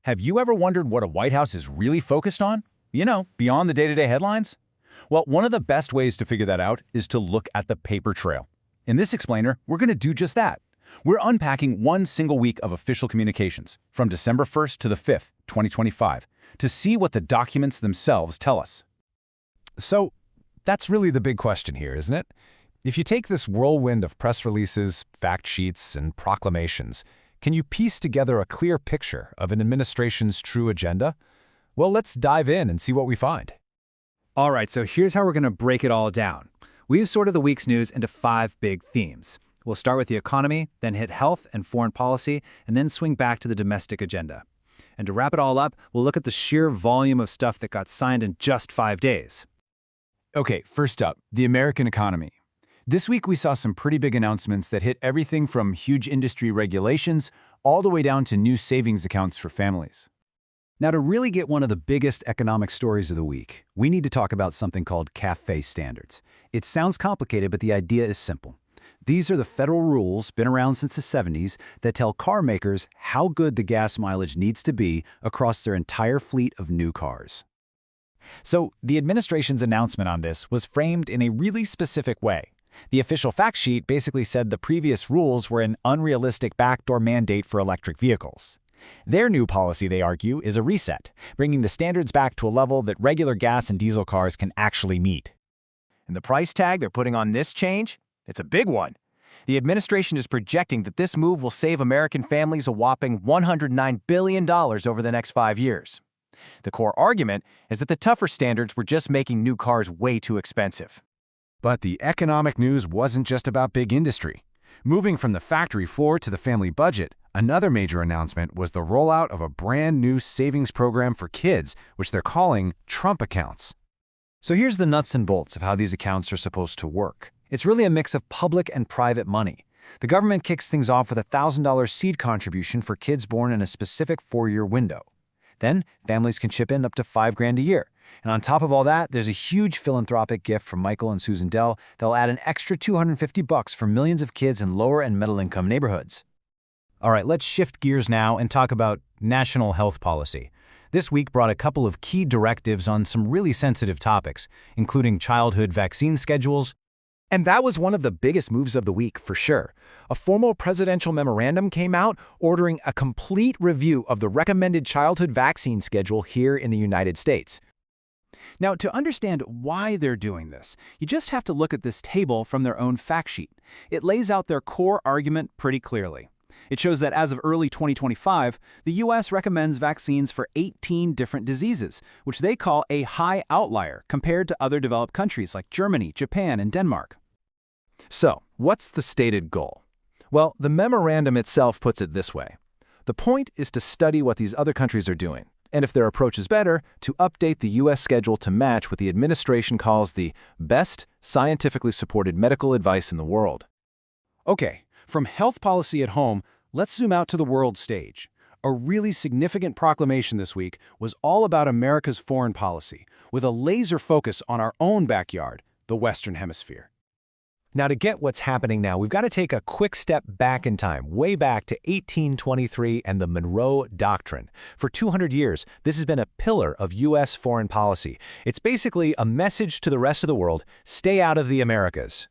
Have you ever wondered what a White House is really focused on? You know, beyond the day-to-day headlines? Well, one of the best ways to figure that out is to look at the paper trail. In this explainer, we're going to do just that. We're unpacking one single week of official communications, from December 1st to the 5th, 2025, to see what the documents themselves tell us. So, that's really the big question here, isn't it? If you take this whirlwind of press releases, fact sheets, and proclamations, can you piece together a clear picture of an administration's true agenda? Well, let's dive in and see what we find. All right, so here's how we're going to break it all down. We've sorted the week's news into 5 big themes. We'll start with the economy, then hit health and foreign policy, and then swing back to the domestic agenda. And to wrap it all up, we'll look at the sheer volume of stuff that got signed in just 5 days. Okay, first up, the American economy. This week we saw some pretty big announcements that hit everything from huge industry regulations all the way down to new savings accounts for families. Now, to really get one of the biggest economic stories of the week, we need to talk about something called CAFE standards. It sounds complicated, but the idea is simple. These are the federal rules, been around since the 70s, that tell car makers how good the gas mileage needs to be across their entire fleet of new cars. So, the administration's announcement on this was framed in a really specific way. The official fact sheet basically said the previous rules were an unrealistic backdoor mandate for electric vehicles. Their new policy, they argue, is a reset, bringing the standards back to a level that regular gas and diesel cars can actually meet. And the price tag they're putting on this change? It's a big one. The administration is projecting that this move will save American families a whopping $109 billion over the next 5 years. The core argument is that the tougher standards were just making new cars way too expensive. But the economic news wasn't just about big industry. Moving from the factory floor to the family budget, another major announcement was the rollout of a brand new savings program for kids, which they're calling Trump accounts. So here's the nuts and bolts of how these accounts are supposed to work. It's really a mix of public and private money. The government kicks things off with a $1,000 seed contribution for kids born in a specific 4-year window. Then, families can chip in up to $5,000 a year. And on top of all that, there's a huge philanthropic gift from Michael and Susan Dell that'll add an extra $250 for millions of kids in lower and middle-income neighborhoods. All right, let's shift gears now and talk about national health policy. This week brought a couple of key directives on some really sensitive topics, including childhood vaccine schedules. And that was one of the biggest moves of the week, for sure. A formal presidential memorandum came out ordering a complete review of the recommended childhood vaccine schedule here in the United States. Now, to understand why they're doing this, you just have to look at this table from their own fact sheet. It lays out their core argument pretty clearly. It shows that as of early 2025, the U.S. recommends vaccines for 18 different diseases, which they call a high outlier compared to other developed countries like Germany, Japan, and Denmark. So, what's the stated goal? Well, the memorandum itself puts it this way. The point is to study what these other countries are doing, and if their approach is better, to update the U.S. schedule to match what the administration calls the best scientifically supported medical advice in the world. Okay, from health policy at home, let's zoom out to the world stage. A really significant proclamation this week was all about America's foreign policy, with a laser focus on our own backyard, the Western Hemisphere. Now, to get what's happening now, we've got to take a quick step back in time, way back to 1823 and the Monroe Doctrine. For 200 years, this has been a pillar of U.S. foreign policy. It's basically a message to the rest of the world, stay out of the Americas.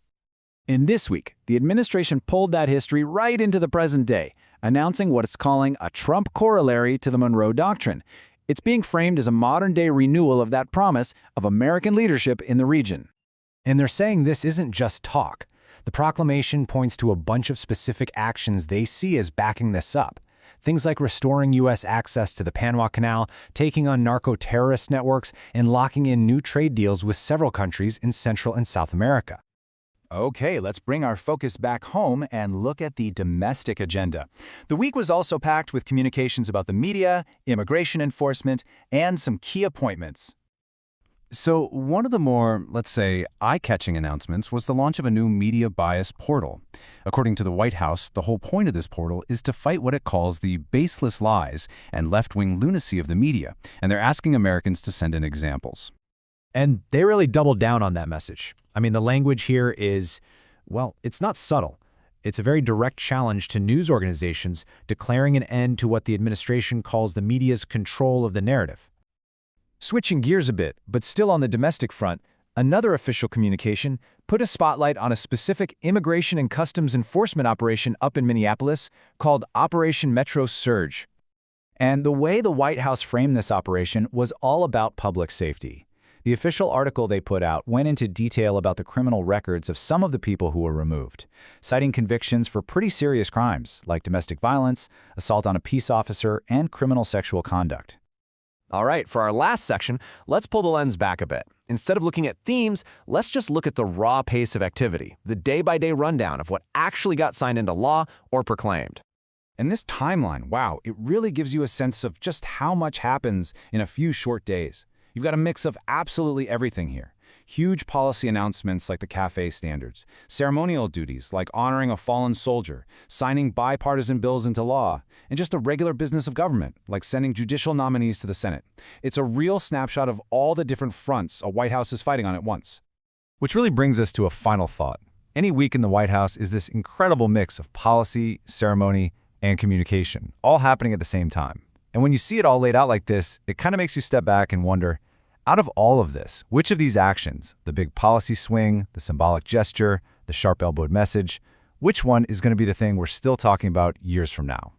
In this week, the administration pulled that history right into the present day, announcing what it's calling a Trump corollary to the Monroe Doctrine. It's being framed as a modern-day renewal of that promise of American leadership in the region. And they're saying this isn't just talk. The proclamation points to a bunch of specific actions they see as backing this up. Things like restoring U.S. access to the Panama Canal, taking on narco-terrorist networks, and locking in new trade deals with several countries in Central and South America. Okay, let's bring our focus back home and look at the domestic agenda. The week was also packed with communications about the media, immigration enforcement, and some key appointments. So one of the more, let's say, eye-catching announcements was the launch of a new media bias portal. According to the White House, the whole point of this portal is to fight what it calls the baseless lies and left-wing lunacy of the media, and they're asking Americans to send in examples. And they really doubled down on that message. I mean, the language here is, well, it's not subtle. It's a very direct challenge to news organizations declaring an end to what the administration calls the media's control of the narrative. Switching gears a bit, but still on the domestic front, another official communication put a spotlight on a specific immigration and customs enforcement operation up in Minneapolis called Operation Metro Surge. And the way the White House framed this operation was all about public safety. The official article they put out went into detail about the criminal records of some of the people who were removed, citing convictions for pretty serious crimes like domestic violence, assault on a peace officer, and criminal sexual conduct. All right, for our last section, let's pull the lens back a bit. Instead of looking at themes, let's just look at the raw pace of activity, the day-by-day rundown of what actually got signed into law or proclaimed. And this timeline, wow, it really gives you a sense of just how much happens in a few short days. You've got a mix of absolutely everything here. Huge policy announcements like the CAFE standards, ceremonial duties like honoring a fallen soldier, signing bipartisan bills into law, and just the regular business of government, like sending judicial nominees to the Senate. It's a real snapshot of all the different fronts a White House is fighting on at once. Which really brings us to a final thought. Any week in the White House is this incredible mix of policy, ceremony, and communication, all happening at the same time. And when you see it all laid out like this, it kind of makes you step back and wonder, out of all of this, which of these actions, the big policy swing, the symbolic gesture, the sharp-elbowed message, which one is going to be the thing we're still talking about years from now?